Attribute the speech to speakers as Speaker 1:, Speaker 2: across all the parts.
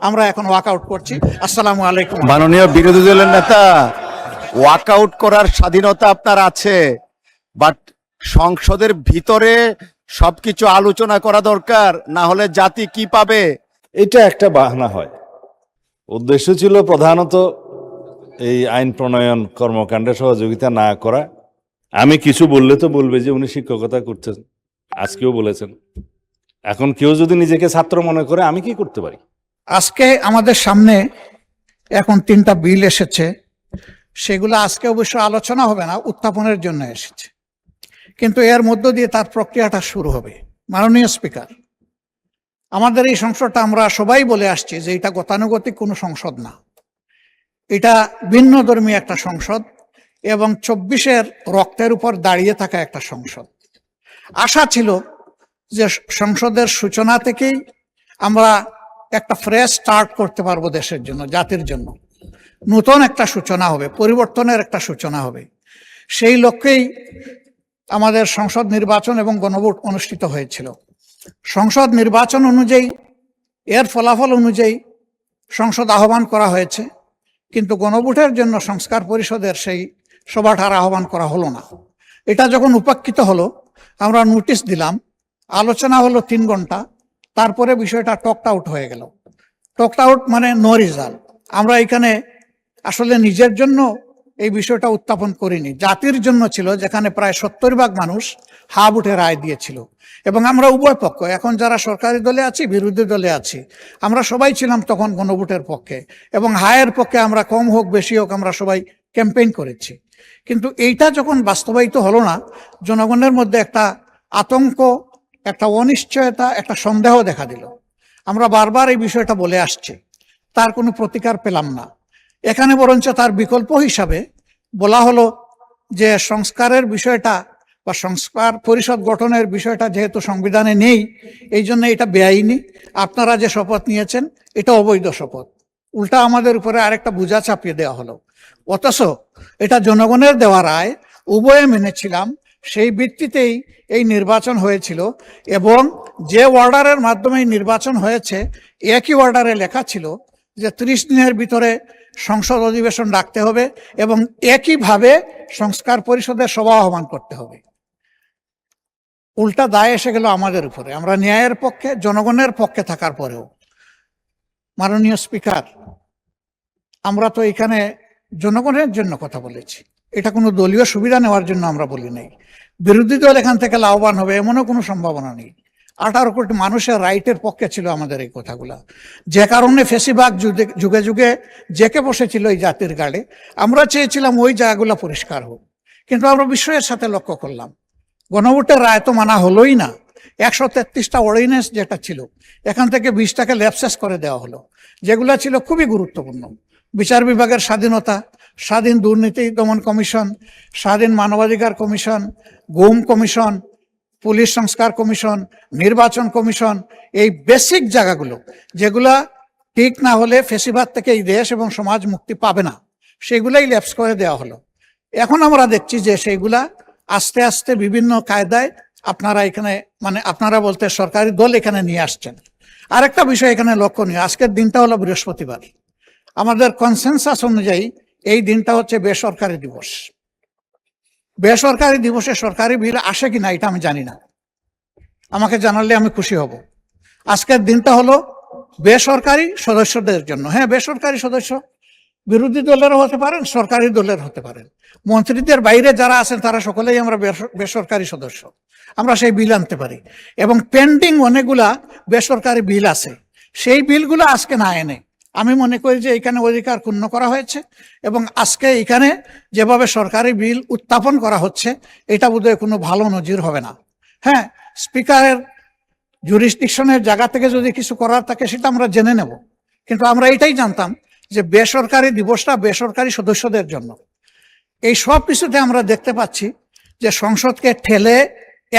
Speaker 1: আমরা এখন ওয়াকআউট করছি। আসসালামু আলাইকুম।
Speaker 2: মাননীয় বিরোধী দলের নেতা, ওয়াকআউট করার স্বাধীনতা আপনার আছে, বাট সংসদের ভিতরে সবকিছু আলোচনা করা দরকার, না হলে জাতি কি পাবে?
Speaker 3: এটা একটা বাহানা হয়। উদ্দেশ্য ছিল প্রধানত এই আইন প্রণয়ন কর্মকাণ্ডে সহযোগিতা না করা। আমি কিছু বললে তো বলবে যে উনি শিক্ষকতা করতেন, আজকেও বলেছেন। এখন কেউ যদি নিজেকে ছাত্র মনে করে, আমি কি করতে পারি?
Speaker 1: আজকে আমাদের সামনে এখন 3টা বিল এসেছে, সেগুলো আজকে অবশ্য আলোচনা হবে না, উত্থাপনের জন্য এসেছে, কিন্তু এর মধ্য দিয়ে তার প্রক্রিয়াটা শুরু হবে। মাননীয় স্পিকার, আমাদের এই সংসদটা আমরা সবাই বলে আসছি যে এটা গতানুগতিক কোনো সংসদ না, এটা ভিন্ন ধর্মী একটা সংসদ এবং 24-এর রক্তের উপর দাঁড়িয়ে থাকা একটা সংসদ। আশা ছিল যে সংসদের সূচনা থেকেই আমরা একটা ফ্রেশ স্টার্ট করতে পারবো, দেশের জন্য, জাতির জন্য নতুন একটা সূচনা হবে, পরিবর্তনের একটা সূচনা হবে। সেই লক্ষ্যেই আমাদের সংসদ নির্বাচন এবং গণভোট অনুষ্ঠিত হয়েছিল। সংসদ নির্বাচন অনুযায়ী, এর ফলাফল অনুযায়ী সংসদ আহ্বান করা হয়েছে, কিন্তু গণভোটের জন্য সংস্কার পরিষদের সেই সভাটার আহ্বান করা হলো না। এটা যখন উপেক্ষিত হলো, আমরা নোটিশ দিলাম, আলোচনা হলো 3 ঘন্টা, তারপরে বিষয়টা টকড আউট হয়ে গেল। টকড আউট মানে নো রেজাল্ট। আমরা এখানে আসলে নিজের জন্য এই বিষয়টা উত্থাপন করিনি, জাতির জন্য ছিল, যেখানে প্রায় 70 ভাগ মানুষ হা ভোটে রায় দিয়েছিল। এবং আমরা উভয় পক্ষ, এখন যারা সরকারি দলে আছি, বিরোধী দলে আছি, আমরা সবাই ছিলাম তখন গণভোটের পক্ষে, এবং হায়ের পক্ষে আমরা কম হোক বেশি হোক আমরা সবাই ক্যাম্পেইন করেছি। কিন্তু এইটা যখন বাস্তবায়িত হলো না, জনগণের মধ্যে একটা আতঙ্ক, একটা অনিশ্চয়তা, একটা সন্দেহ দেখা দিল। আমরা বারবার এই বিষয়টা বলে আসছি, তার কোনো প্রতিকার পেলাম না। এখানে বরঞ্চ তার বিকল্প হিসাবে বলা হলো যে সংস্কারের বিষয়টা বা সংস্কার পরিষদ গঠনের বিষয়টা যেহেতু সংবিধানে নেই, এই জন্য এটা বেআইনি, আপনারা যে শপথ নিয়েছেন এটা অবৈধ শপথ। উল্টা আমাদের উপরে আরেকটা বোঝা চাপিয়ে দেওয়া হলো। অথচ এটা জনগণের দেওয়া রায়, উভয়ে মেনেছিলাম, সেই ভিত্তিতেই এই নির্বাচন হয়েছিল। এবং যে অর্ডারের মাধ্যমে নির্বাচন হয়েছে, একই অর্ডারে লেখা ছিল যে 30 দিনের ভিতরে সংসদ অধিবেশন ডাকতে হবে এবং একইভাবে সংস্কার পরিষদের সভা আহ্বান করতে হবে। উল্টা দায় এসে গেল আমাদের উপরে, আমরা ন্যায়ের পক্ষে, জনগণের পক্ষে থাকার পরেও। মাননীয় স্পিকার, আমরা তো এখানে জনগণের জন্য কথা বলেছি, এটা কোনো দলীয় সুবিধা নেওয়ার জন্য আমরা বলি নাই। বিরোধী দল এখান থেকে লাভবান হবে এমনও কোনো সম্ভাবনা নেই। 18 কোটি মানুষের রাইটের পক্ষে ছিল আমাদের এই কথাগুলা, যে কারণে ফেসিবাগ যুগে যুগে জেকে বসেছিল এই জাতির গাড়ে। আমরা চেয়েছিলাম ওই জায়গাগুলো পরিষ্কার হোক, কিন্তু আমরা বিস্ময়ের সাথে লক্ষ্য করলাম গণভোটের রায় তো মানা হলোই না। 133টা অর্ডিন্যান্স যেটা ছিল, এখান থেকে 20টাকে ল্যাপসেস করে দেওয়া হলো, যেগুলো ছিল খুবই গুরুত্বপূর্ণ। বিচার বিভাগের স্বাধীনতা, স্বাধীন দুর্নীতি দমন কমিশন, স্বাধীন মানবাধিকার কমিশন, গুম কমিশন, পুলিশ সংস্কার কমিশন, নির্বাচন কমিশন, এই বেসিক জায়গাগুলো যেগুলা ঠিক না হলে ফেসিবাদ থেকে এই দেশ এবং সমাজ মুক্তি পাবে না, সেগুলাই ল্যাপস করে দেওয়া হলো। এখন আমরা দেখছি যে সেইগুলা আস্তে আস্তে বিভিন্ন কায়দায় আপনারা এখানে, মানে আপনারা বলতে সরকারি দল এখানে নিয়ে আসছেন। আরেকটা বিষয় এখানে লক্ষণীয়, আজকের দিনটা হলো বৃহস্পতিবার। আমাদের কনসেনসাস অনুযায়ী এই দিনটা হচ্ছে বেসরকারি দিবস। বেসরকারি দিবসে সরকারি বিল আসে কিনা এটা আমি জানি না, আমাকে জানালে আমি খুশি হব। আজকের দিনটা হলো বেসরকারি সদস্যদের জন্য। হ্যাঁ, বেসরকারি সদস্য বিরোধী দলেরও হতে পারেন, সরকারি দলের হতে পারেন, মন্ত্রীদের বাইরে যারা আছেন তারা সকলেই আমরা বেসরকারি সদস্য। আমরা সেই বিল আনতে পারি, এবং পেন্ডিং অনেকগুলা বেসরকারি বিল আছে, সেই বিলগুলো আজকে না এনে আমি মনে করি যে এখানে অধিকার ক্ষুণ্ণ করা হয়েছে। এবং আজকে এখানে যেভাবে সরকারি বিল উত্থাপন করা হচ্ছে, এটা বোধহয় কোনো ভালো নজির হবে না। হ্যাঁ, স্পিকারের জুরিসডিকশনের জায়গা থেকে যদি কিছু করার থাকে সেটা আমরা জেনে নেব, কিন্তু আমরা এটাই জানতাম যে বেসরকারি দিবসটা বেসরকারি সদস্যদের জন্য। এই সব কিছুতে আমরা দেখতে পাচ্ছি যে সংসদকে ঠেলে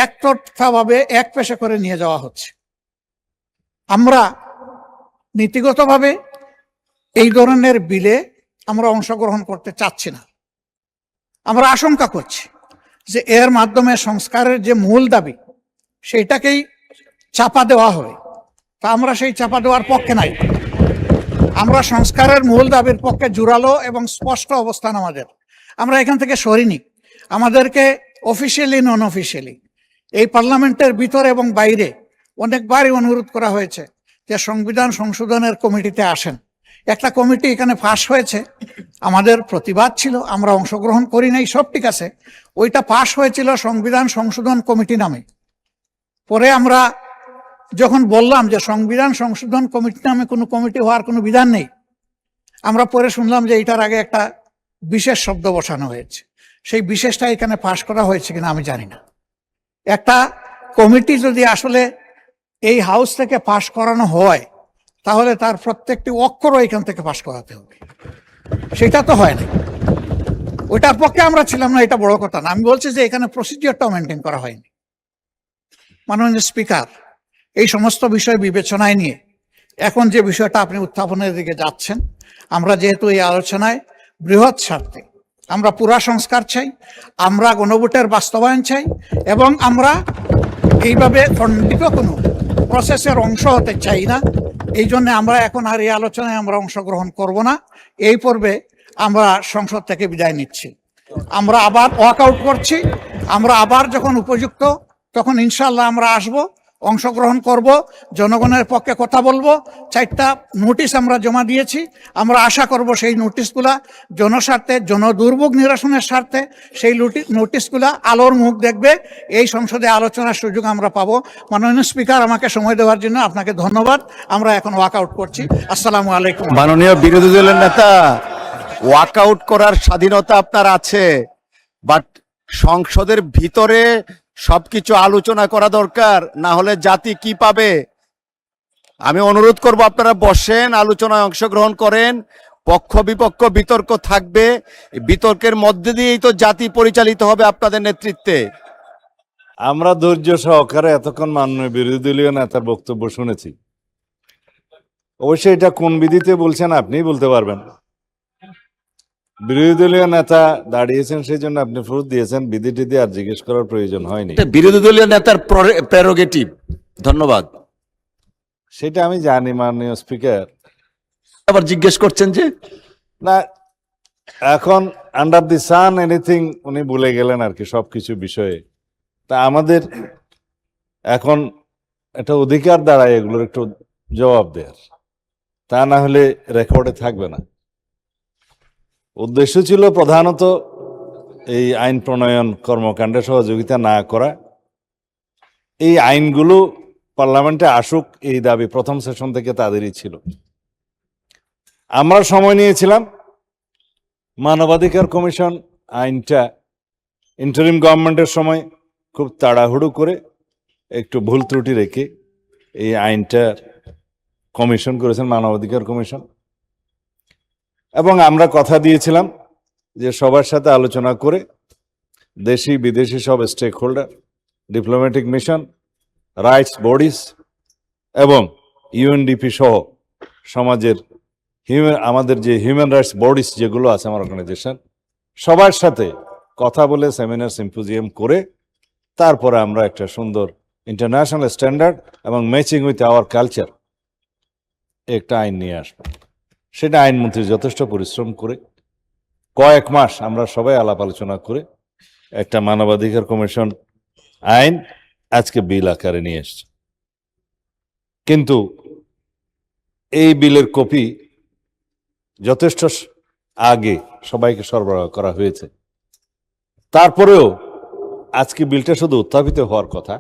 Speaker 1: একতরফাভাবে এক পেশে করে নিয়ে যাওয়া হচ্ছে। আমরা নীতিগতভাবে এই ধরনের বিলে আমরা অংশগ্রহণ করতে চাচ্ছি না। আমরা আশঙ্কা করছি যে এর মাধ্যমে সংস্কারের যে মূল দাবি সেইটাকেই চাপা দেওয়া হবে, তা আমরা সেই চাপা দেওয়ার পক্ষে নাই। আমরা সংস্কারের মূল দাবির পক্ষে জোরালো এবং স্পষ্ট অবস্থান আমাদের। আমরা এখান থেকে সরিনি। আমাদেরকে অফিসিয়ালি নন অফিসিয়ালি এই পার্লামেন্টের ভিতরে এবং বাইরে অনেকবারই অনুরোধ করা হয়েছে যে সংবিধান সংশোধনের কমিটিতে আসেন। একটা কমিটি এখানে পাশ হয়েছে, আমাদের প্রতিবাদ ছিল, আমরা অংশগ্রহণ করি নাই, সব ঠিক আছে। ওইটা পাশ হয়েছিল সংবিধান সংশোধন কমিটি নামে। পরে আমরা যখন বললাম যে সংবিধান সংশোধন কমিটি নামে কোনো কমিটি হওয়ার কোনো বিধান নেই, আমরা পরে শুনলাম যে এটার আগে একটা বিশেষ শব্দ বসানো হয়েছে। সেই বিশেষটা এখানে পাশ করা হয়েছে কিনা আমি জানি না। একটা কমিটি যদি আসলে এই হাউস থেকে পাশ করানো হয় তাহলে তার প্রত্যেকটি অক্ষরও এখান থেকে পাশ করাতে হবে। সেটা তো হয় না। ওইটার পক্ষে আমরা ছিলাম না, এটা বড় কথা না। আমি বলছি যে এখানে প্রসিডিওরটাও মেনটেন করা হয়নি। মাননীয় স্পিকার, এই সমস্ত বিষয় বিবেচনায় নিয়ে এখন যে বিষয়টা আপনি উত্থাপনের দিকে যাচ্ছেন, আমরা যেহেতু এই আলোচনায় বৃহৎ স্বার্থে আমরা পুরা সংস্কার চাই, আমরা গণভোটের বাস্তবায়ন চাই, এবং আমরা এইভাবে খণ্ডিত কোনো প্রসেসের অংশ হতে চাই না। এই জন্য আমরা এখন আর এই আলোচনায় আমরা অংশগ্রহণ করব না। এই পর্বে আমরা সংসদ থেকে বিদায় নিচ্ছি। আমরা আবার ওয়াকআউট করছি। আমরা আবার যখন উপযুক্ত তখন ইনশাআল্লাহ আমরা আসব, অংশগ্রহণ করব, জনগণের পক্ষে কথা বলবো। 4টা নোটিশ আমরা জমা দিয়েছি। আমরা আশা করব সেই নোটিশগুলা জনস্বার্থে, জনদুর্ভোগ নিরসনের স্বার্থে সেই নোটিশগুলা আলোর মুখ দেখবে। এই সংসদে আলোচনার সুযোগ আমরা পাবো। মাননীয় স্পিকার, আমাকে সময় দেওয়ার জন্য আপনাকে ধন্যবাদ। আমরা এখন ওয়াকআউট করছি। আসসালামু আলাইকুম।
Speaker 2: মাননীয় বিরোধী দলের নেতা, ওয়াকআউট করার স্বাধীনতা আপনার আছে, বাট সংসদের ভিতরে সবকিছু আলোচনা করা দরকার, না হলে জাতি কি পাবে? আমি অনুরোধ করব আপনারা বসেন, আলোচনায় অংশগ্রহণ করেন। পক্ষ বিপক্ষ বিতর্ক থাকবে, বিতর্কের মধ্যে দিয়েই তো জাতি পরিচালিত হবে আপনাদের নেতৃত্বে।
Speaker 3: আমরা ধৈর্য সহকারে এতক্ষণ মাননীয় বিরোধী দলীয় নেতার বক্তব্য শুনেছি। অবশ্যই এটা কোন বিধিতে বলছেন আপনিই বলতে পারবেন। বিরোধী দলীয় নেতা দাঁড়িয়েছেন, সেই জন্য আপনি ফুরুত দিয়েছেন, বিধি টিধি আর জিজ্ঞেস করার প্রয়োজন হয়নি।
Speaker 2: বিরোধী দলীয় নেতার প্রেরোগেটিভ। ধন্যবাদ।
Speaker 3: সেটা আমি জানি মাননীয় স্পিকার।
Speaker 2: আবার জিজ্ঞেস করছেন যে
Speaker 3: না, এখন আন্ডার দি সান এনিথিং উনি ভুলে গেলেন আর কি, সবকিছু বিষয়ে। তা আমাদের এখন একটা অধিকার দাঁড়ায় এগুলোর একটু জবাব দেওয়ার, তা না হলে রেকর্ডে থাকবে না। উদ্দেশ্য ছিল প্রধানত এই আইন প্রণয়ন কর্মকাণ্ডে সহযোগিতা না করা। এই আইনগুলো পার্লামেন্টে আসুক, এই দাবি প্রথম সেশন থেকে তাদেরই ছিল। আমরা সময় নিয়েছিলাম। মানবাধিকার কমিশন আইনটা ইন্টারিম গভর্নমেন্টের সময় খুব তাড়াহুড়ো করে একটু ভুল ত্রুটি রেখে এই আইনটা কমিশন করেছেন মানবাধিকার কমিশন, এবং আমরা কথা দিয়েছিলাম যে সবার সাথে আলোচনা করে দেশি বিদেশি সব stakeholder, diplomatic mission, rights bodies এবং ইউএনডিপি সহ সমাজের আমাদের যে হিউম্যান রাইটস বডিজ যেগুলো আছে আমার অর্গানাইজেশন, সবার সাথে কথা বলে সেমিনার সিম্পোজিয়াম করে তারপরে আমরা একটা সুন্দর ইন্টারন্যাশনাল স্ট্যান্ডার্ড এবং ম্যাচিং উইথ আওয়ার কালচার একটা আইন নিয়ে আসবো। সেটা আইনমন্ত্রী যথেষ্ট পরিশ্রম করে কয়েক মাস আমরা সবাই আলাপ আলোচনা করে একটা মানবাধিকার কমিশন আইন আজকে বিল আকারে নিয়ে এসছে। কিন্তু এই বিলের কপি যথেষ্ট আগে সবাইকে সরবরাহ করা হয়েছে। তারপরেও আজকে বিলটা শুধু উত্থাপিত হওয়ার কথা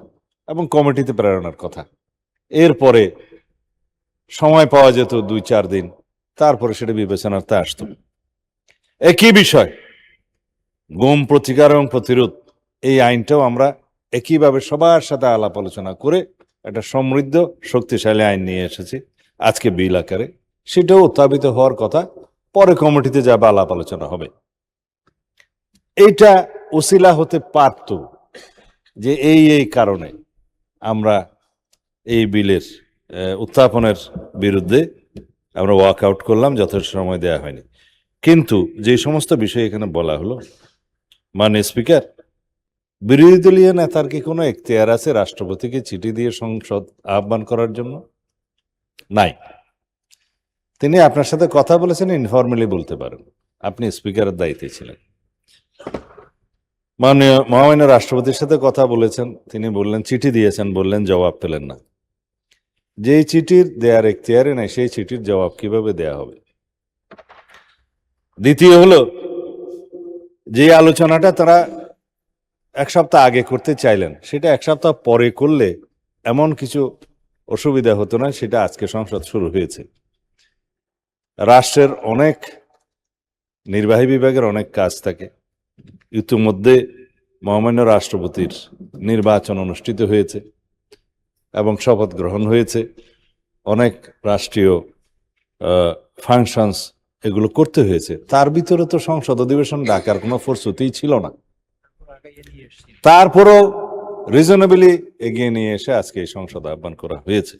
Speaker 3: এবং কমিটিতে প্রেরণের কথা। এরপরে সময় পাওয়া যেত 2-4 দিন, তারপরে সেটা বিবেচনাতে আসত। একই বিষয় গুম প্রতিকার এবং প্রতিরোধ, এই আইনটাও আমরা একইভাবে সবার সাথে আলাপ আলোচনা করে একটা সমৃদ্ধ শক্তিশালী আইন নিয়ে এসেছি আজকে বিল আকারে। সেটাও উত্থাপিত হওয়ার কথা, পরে কমিটিতে যাবে, আলাপ আলোচনা হবে। এইটা উসিলা হতে পারত যে এই কারণে আমরা এই বিলের উত্থাপনের বিরুদ্ধে আমরা ওয়াক আউট করলাম, যথেষ্ট সময় দেওয়া হয়নি। কিন্তু যে সমস্ত বিষয় এখানে বলা হলো, মাননীয় স্পিকার, বিরোধী দলীয় নেতার কি কোনো এখতিয়ার আছে রাষ্ট্রপতিকে চিঠি দিয়ে সংসদ আহ্বান করার জন্য? নাই। তিনি আপনার সাথে কথা বলেছেন, ইনফর্মালি বলতে পারেন, আপনি স্পিকারের দায়িত্বে ছিলেন। মাননীয় মহামান্য রাষ্ট্রপতির সাথে কথা বলেছেন, তিনি বললেন, চিঠি দিয়েছেন, বললেন জবাব পেলেন না। যেই চিঠির দেয়ার এখতিয়ারে নাই, সেই চিঠির জবাব কিভাবে দেয়া হবে? দ্বিতীয় হলো, যে আলোচনাটা তারা এক সপ্তাহ আগে করতে চাইলেন, সেটা এক সপ্তাহ পরে করলে এমন কিছু অসুবিধা হতো না, সেটা আজকে সংসদ শুরু হয়েছে। রাষ্ট্রের অনেক নির্বাহী বিভাগের অনেক কাজ থাকে। ইতিমধ্যে মহামান্য রাষ্ট্রপতির নির্বাচন অনুষ্ঠিত হয়েছে এবং শপথ গ্রহণ হয়েছে। অনেক রাষ্ট্রীয় ফাংশনস এগুলো করতে হয়েছে। তার ভিতরে তো সংসদ অধিবেশন ডাকার কোনো প্রস্তুতিই ছিল না। তারপরও রিজনেবলি এগিয়ে নিয়ে এসে আজকে এই সংসদ আহ্বান করা হয়েছে।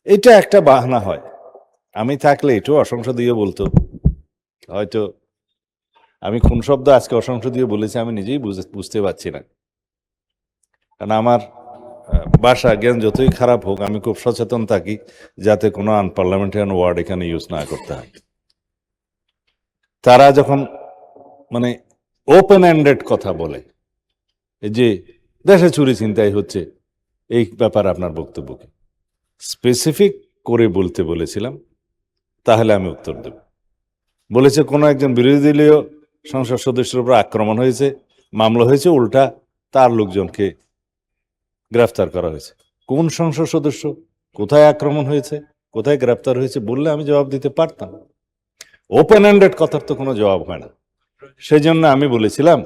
Speaker 3: এটা একটা বাহানা হয়। আমি থাকলে একটু অসংসদীয় বলতো, হয়তো আমি কোন শব্দ আজকে অসংসদীয় বলেছি আমি নিজেই বুঝতে পারছি না। কারণ আমার ভাষা জ্ঞান যতই খারাপ হোক, আমি খুব সচেতন থাকি যাতে কোনো আনপার্লামেন্টারিয়ান ওয়ার্ড এখানে ইউজ না করতে হয়। তারা যখন মানে ওপেন এন্ডেড কথা বলে, যে দেশে চুরি ছিনতাই হচ্ছে, এই ব্যাপারে আপনার বক্তব্য কি? স্পেসিফিক করে বলতে বলেছিলাম, তাহলে আমি উত্তর দেব। বলেছে কোনো একজন বিরোধী দলীয় সংসদ সদস্যের উপর আক্রমণ হয়েছে, মামলা হয়েছে, উল্টা তার লোকজনকে গ্রেফতার করা হয়েছে। কোন সংসদ সদস্য, কোথায় আক্রমণ হয়েছে, কোথায় গ্রেফতার হয়েছে বললে আমি জবাব দিতে পারতাম। ওপেন এন্ডেড কথার তো কোনো জবাব হয় না। সেই জন্য আমি বলেছিলাম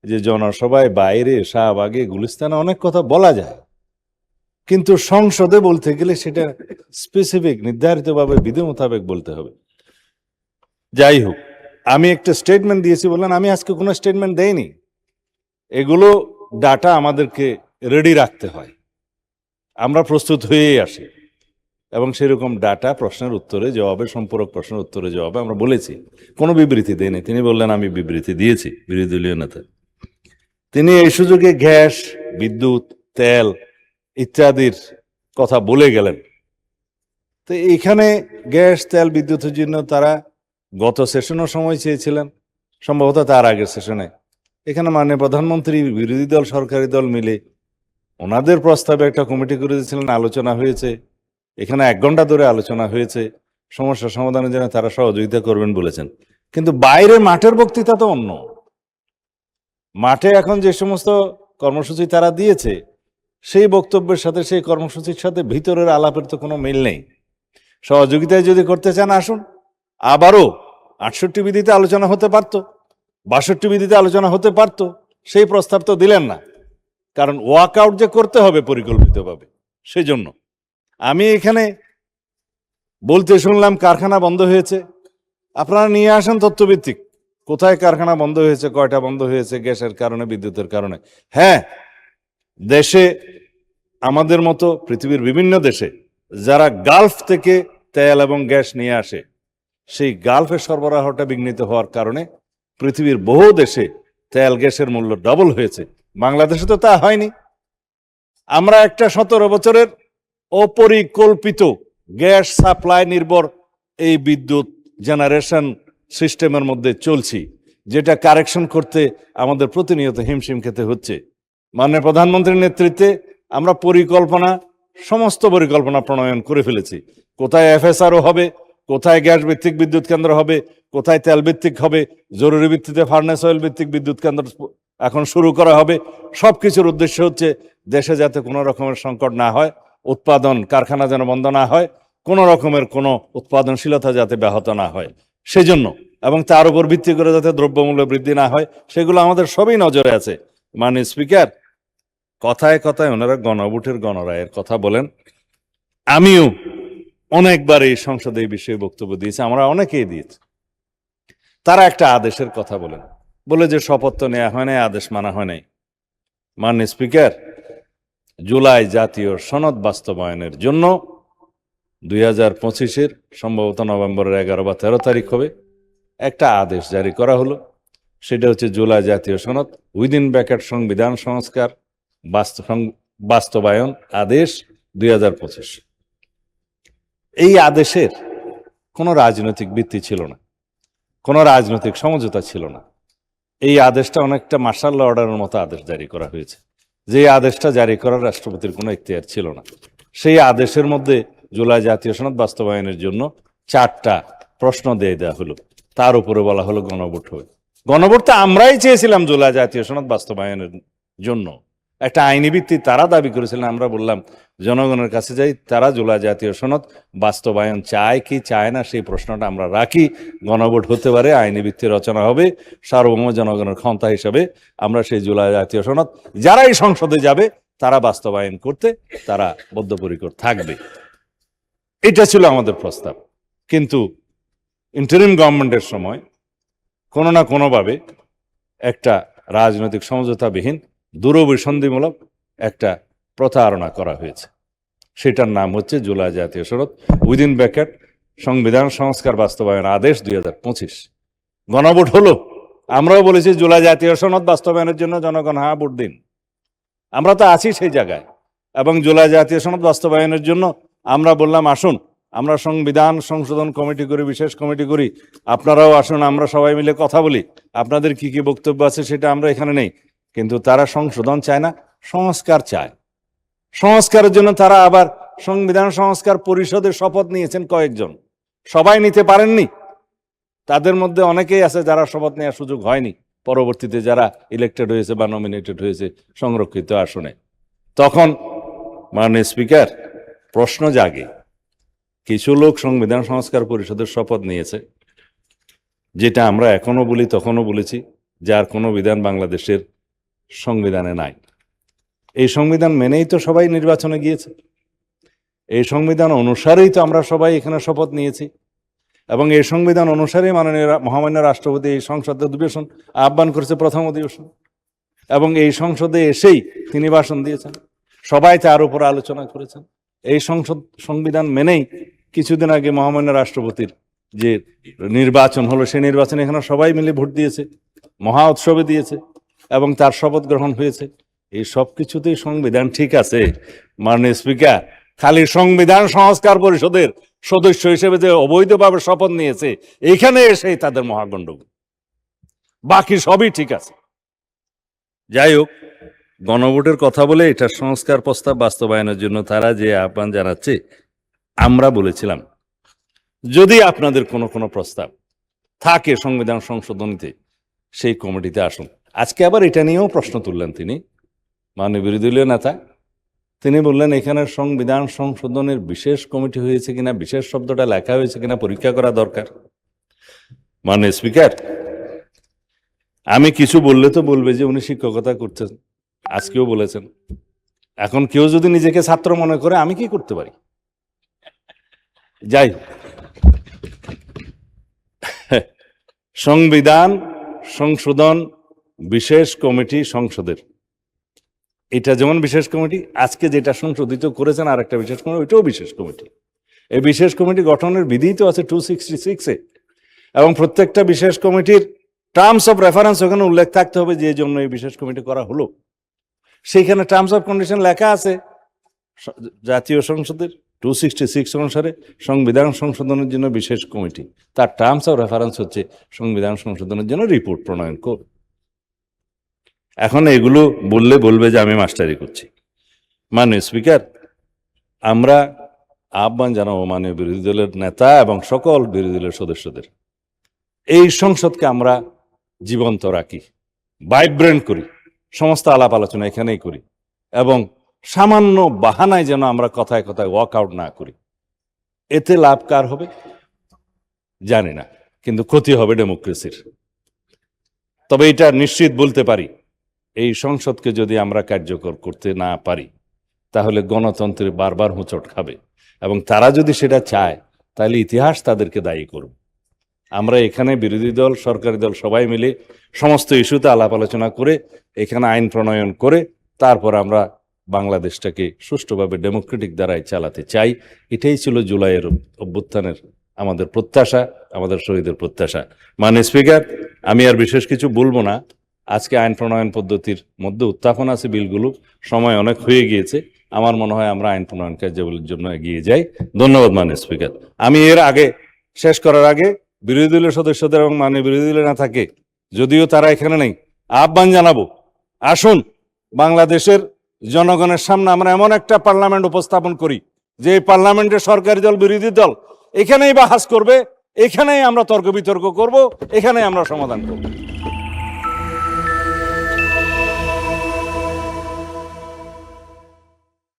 Speaker 3: যে জনসভায়, বাইরে, শাহবাগে, গুলিস্তানে অনেক কথা বলা যায়, কিন্তু সংসদে বলতে গেলে সেটা স্পেসিফিক নির্ধারিতভাবে বিধি মোতাবেক বলতে হবে। যাই হোক, আমি একটা স্টেটমেন্ট দিয়েছি বললেন, আমি আজকে কোনো স্টেটমেন্ট দেইনি। এগুলো ডাটা আমাদেরকে রেডি রাখতে হয়, আমরা প্রস্তুত হয়েই আসি, এবং সেরকম ডাটা প্রশ্নের উত্তরে জবাবে, সম্পূরক প্রশ্নের উত্তরে জবাবে আমরা বলেছি, কোনো বিবৃতি দেয়নি। তিনি বললেন আমি বিবৃতি দিয়েছি, বিরোধী দলীয় নেতা। তিনি এই সুযোগে গ্যাস, বিদ্যুৎ, তেল ইত্যাদির কথা বলে গেলেন। তো এইখানে গ্যাস, তেল, বিদ্যুতের জন্য তারা গত সেশনও সময় চেয়েছিলেন, সম্ভবত তার আগের সেশনে। এখানে মাননীয় প্রধানমন্ত্রী, বিরোধী দল, সরকারি দল মিলে ওনাদের প্রস্তাবে একটা কমিটি করে দিয়েছিলেন, আলোচনা হয়েছে। এখানে 1 ঘন্টা ধরে আলোচনা হয়েছে, সমস্যা সমাধানের জন্য তারা সহযোগিতা করবেন বলেছেন। কিন্তু বাইরে মাঠের বক্তৃতা তো অন্য। মাঠে এখন যে সমস্ত কর্মসূচি তারা দিয়েছে, সেই বক্তব্যের সাথে, সেই কর্মসূচির সাথে ভিতরের আলাপের তো কোনো মিল নেই। সহযোগিতায় যদি করতে চান আসুন, আবারও 68 বিধিতে আলোচনা হতে পারত, 62 বিধিতে আলোচনা হতে পারত, সেই প্রস্তাব তো দিলেন না। কারণ ওয়াকআউট যে করতে হবে পরিকল্পিতভাবে, সেই জন্য আমি এখানে বলতে শুনলাম কারখানা বন্ধ হয়েছে। আপনারা নিয়ে আসেন তথ্যভিত্তিক, কোথায় কারখানা বন্ধ হয়েছে, কয়টা বন্ধ হয়েছে, গ্যাসের কারণে, বিদ্যুতের কারণে। হ্যাঁ, দেশে আমাদের মতো পৃথিবীর বিভিন্ন দেশে যারা গালফ থেকে তেল এবং গ্যাস নিয়ে আসে, সেই গালফের সরবরাহটা বিঘ্নিত হওয়ার কারণে পৃথিবীর বহু দেশে তেল গ্যাসের মূল্য ডবল হয়েছে। বাংলাদেশে তো তা হয়নি। আমরা একটা 17 বছরের অপরিকল্পিত গ্যাস সাপ্লাই নির্ভর এই বিদ্যুৎ জেনারেশন সিস্টেমের মধ্যে চলছি, যেটা কারেকশন করতে আমাদের প্রতিনিয়ত হিমশিম খেতে হচ্ছে। মাননীয় প্রধানমন্ত্রীর নেতৃত্বে আমরা সমস্ত পরিকল্পনা প্রণয়ন করে ফেলেছি। কোথায় এফএসআরও হবে, কোথায় গ্যাস ভিত্তিক বিদ্যুৎ কেন্দ্র হবে, কোথায় তেল ভিত্তিক হবে, জরুরি ভিত্তিতে ফার্নেস অয়েল ভিত্তিক বিদ্যুৎ কেন্দ্র এখন শুরু করা হবে। সবকিছুর উদ্দেশ্য হচ্ছে দেশে যাতে কোনো রকমের সংকট না হয়, উৎপাদন কারখানা যেন বন্ধ না হয়, কোনো রকমের কোনো উৎপাদনশীলতা যাতে ব্যাহত না হয় সেজন্য, এবং তার উপর ভিত্তি করে যাতে দ্রব্যমূল্য বৃদ্ধি না হয়, সেগুলো আমাদের সবই নজরে আছে। মাননীয় স্পিকার, কথায় কথায় ওনারা গণভোটের, গণরায়ের কথা বলেন। আমিও অনেকবার এই সংসদে এই বিষয়ে বক্তব্য দিয়েছি, আমরা অনেকেই দিয়েছি। তারা একটা আদেশের কথা বলে যে শপথ তো নেওয়া হয় নাই, আদেশ মানা হয় নাই। মাননীয় স্পিকার, জুলাই জাতীয় সনদ বাস্তবায়নের জন্য 2025-এর সম্ভবত নভেম্বরের 11 বা 13 তারিখ হবে একটা আদেশ জারি করা হলো। সেটা হচ্ছে জুলাই জাতীয় সনদ উইদিন ব্র্যাকেট সংবিধান সংস্কার বাস্তবায়ন আদেশ 2025। এই আদেশের কোনো রাজনৈতিক ভিত্তি ছিল না, কোনো রাজনৈতিক সমঝোতা ছিল না। এই আদেশটা অনেকটা মার্শাল ল অর্ডারের মতো আদেশ জারি করা হয়েছে, যে আদেশটা জারি করার রাষ্ট্রপতির কোনো এখতিয়ার ছিল না। সেই আদেশের মধ্যে জুলাই জাতীয় সনদ বাস্তবায়নের জন্য 4টা প্রশ্ন দিয়ে দেওয়া হলো, তার উপরে বলা হলো গণভোট হবে। গণভোট তো আমরাই চেয়েছিলাম জুলাই জাতীয় সনদ বাস্তবায়নের জন্য, একটা আইনি ভিত্তি তারা দাবি করেছিলেন। আমরা বললাম জনগণের কাছে যাই, তারা জুলাই জাতীয় সনদ বাস্তবায়ন চায় কি চায় না সেই প্রশ্নটা আমরা রাখি। গণভোট হতে পারে, আইনি ভিত্তি রচনা হবে, সার্বভৌম জনগণের ক্ষমতা হিসাবে আমরা সেই জুলাই জাতীয় সনদ যারাই সংসদে যাবে তারা বাস্তবায়ন করতে তারা বদ্ধপরিকর থাকবে। এটা ছিল আমাদের প্রস্তাব। কিন্তু ইন্টারিম গভর্নমেন্টের সময় কোনো না কোনোভাবে একটা রাজনৈতিক সমঝোতাবিহীন দূরভিসন্ধিমূলক একটা প্রতারণা করা হয়েছে। সেটার নাম হচ্ছে জুলাই জাতীয় সনদ উইদিন ব্র্যাকেট সংবিধান সংস্কার বাস্তবায়ন আদেশ 2025। গণভোট হলো, আমরাও বলেছি জুলাই জাতীয় সনদ বাস্তবায়নের জন্য জনগণ হ্যাঁ ভোট দিন। আমরা তো আছি সেই জায়গায়। এবং জুলাই জাতীয় সনদ বাস্তবায়নের জন্য আমরা বললাম আসুন আমরা সংবিধান সংশোধন কমিটি করি, বিশেষ কমিটি করি, আপনারাও আসুন, আমরা সবাই মিলে কথা বলি, আপনাদের কি কি বক্তব্য আছে সেটা আমরা এখানে নেই। কিন্তু তারা সংশোধন চায় না, সংস্কার চায়। সংস্কারের জন্য তারা আবার সংবিধান সংস্কার পরিষদের শপথ নিয়েছেন কয়েকজন, সবাই নিতে পারেননি। তাদের মধ্যে অনেকেই আছে যারা শপথ নেওয়ার সুযোগ হয়নি, পরবর্তীতে যারা ইলেক্টেড হয়েছে বা নমিনেটেড হয়েছে সংরক্ষিত আসনে। তখন মাননীয় স্পিকার প্রশ্ন জাগে, কিছু লোক সংবিধান সংস্কার পরিষদের শপথ নিয়েছে, যেটা আমরা এখনো বলি তখনও বলেছি, যার কোনো বিধান বাংলাদেশের সংবিধানে নাই। এই সংবিধান মেনেই তো সবাই নির্বাচনে গিয়েছে, এই সংবিধান অনুসারেই তো আমরা সবাই এখানে শপথ নিয়েছি, এবং এই সংবিধান অনুসারে মাননীয় মহামান্য রাষ্ট্রপতি এই সংসদের অধিবেশন আহ্বান করেছে, প্রথম অধিবেশন, এবং এই সংসদে এসেই তিনি ভাষণ দিয়েছেন, সবাই তার উপর আলোচনা করেছেন। এই সংবিধান মেনেই কিছুদিন আগে মহামান্য রাষ্ট্রপতির যে নির্বাচন হলো, সেই নির্বাচনে এখানে সবাই মিলে ভোট দিয়েছে, মহা উৎসবে দিয়েছে, এবং তার শপথ গ্রহণ হয়েছে। এই সব কিছুতেই সংবিধান ঠিক আছে। মাননীয় স্পিকার, খালি সংবিধান সংস্কার পরিষদের সদস্য হিসেবে যে অবৈধভাবে শপথ নিয়েছে, এখানে এসেই তাদের মহাগণ্ডগোল, বাকি সবই ঠিক আছে। যাই হোক, গণভোটের কথা বলে এটার সংস্কার প্রস্তাব বাস্তবায়নের জন্য তারা যে আহ্বান জানাচ্ছে, আমরা বলেছিলাম যদি আপনাদের কোনো কোনো প্রস্তাব থাকে সংবিধান সংশোধনীতে, সেই কমিটিতে আসুন। আজকে আবার এটা নিয়েও প্রশ্ন তুললেন তিনি, মাননীয় বিরোধী দলীয় নেতা। তিনি বললেন এখানে সংবিধান সংশোধনের বিশেষ কমিটি হয়েছে কিনা, বিশেষ শব্দটা লেখা হয়েছে কিনা পরীক্ষা করা দরকার। মাননীয় স্পিকার, আমি কিছু বললে তো বলবে যে উনি শিক্ষকতা করছেন, আজকেও বলেছেন। এখন কেউ যদি নিজেকে ছাত্র মনে করে, আমি কি করতে পারি? যাই হোক, সংবিধান সংশোধন বিশেষ কমিটি সংসদের, এটা যেমন বিশেষ কমিটি, আজকে যেটা সংশোধিত করেছেন আর একটা বিশেষ কমিটি, ওইটাও বিশেষ কমিটি। এই বিশেষ কমিটি গঠনের বিধি তো আছে 266-এ, এবং প্রত্যেকটা বিশেষ কমিটির টার্মস অফ রেফারেন্স ওখানে উল্লেখ থাকতে হবে যে জন্য এই বিশেষ কমিটি করা হলো। সেইখানে টার্মস অফ কন্ডিশন লেখা আছে জাতীয় সংসদের 266 অনুসারে সংবিধান সংশোধনের জন্য বিশেষ কমিটি, তার টার্মস অফ রেফারেন্স হচ্ছে সংবিধান সংশোধনের জন্য রিপোর্ট প্রণয়ন কর। এখন এগুলো বললে বলবে যে আমি মাস্টারি করছি। মাননীয় স্পিকার, আমরা আহ্বান জানাবো মাননীয় বিরোধী দলের নেতা এবং সকল বিরোধী দলের সদস্যদের, এই সংসদকে আমরা জীবন্ত রাখি, ভাইব্রেন্ট করি, সমস্ত আলাপ আলোচনা এখানেই করি, এবং সামান্য বাহানায় যেন আমরা কথায় কথায় ওয়াক আউট না করি। এতে লাভ কার হবে জানি না, কিন্তু ক্ষতি হবে ডেমোক্রেসির। তবে এটা নিশ্চিত বলতে পারি, এই সংসদকে যদি আমরা কার্যকর করতে না পারি তাহলে গণতন্ত্রের বারবার হোঁচট খাবে, এবং তারা যদি সেটা চায় তাহলে ইতিহাস তাদেরকে দায়ী করবে। আমরা এখানে বিরোধী দল সরকারি দল সবাই মিলে সমস্ত ইস্যুতে আলাপ আলোচনা করে এখানে আইন প্রণয়ন করে তারপর আমরা বাংলাদেশটাকে সুষ্ঠুভাবে ডেমোক্রেটিক দ্বারাই চালাতে চাই। এটাই ছিল জুলাইয়ের অভ্যুত্থানের আমাদের প্রত্যাশা, আমাদের শহীদের প্রত্যাশা। মাননীয় স্পিকার, আমি আর বিশেষ কিছু বলবো না। আজকে আইন প্রণয়ন পদ্ধতির মধ্যে উত্থাপন আছে বিলগুলো, সময় অনেক হয়ে গিয়েছে। আমার মনে হয় আমরা আইন প্রণয়ন কার্যাবলীর জন্য এগিয়ে যাই। ধন্যবাদ মাননীয় স্পিকার। আমি এর আগে শেষ করার আগে বিরোধী দলের সদস্যদের এবং মাননীয় বিরোধী দলের না থাকে, যদিও তারা এখানে নেই, আহ্বান জানাবো, আসুন বাংলাদেশের জনগণের সামনে আমরা এমন একটা পার্লামেন্ট উপস্থাপন করি যে এই পার্লামেন্টে সরকারি দল বিরোধী দল এখানেই বাহাস করবে, এখানেই আমরা তর্ক বিতর্ক করব, এখানেই আমরা সমাধান করব।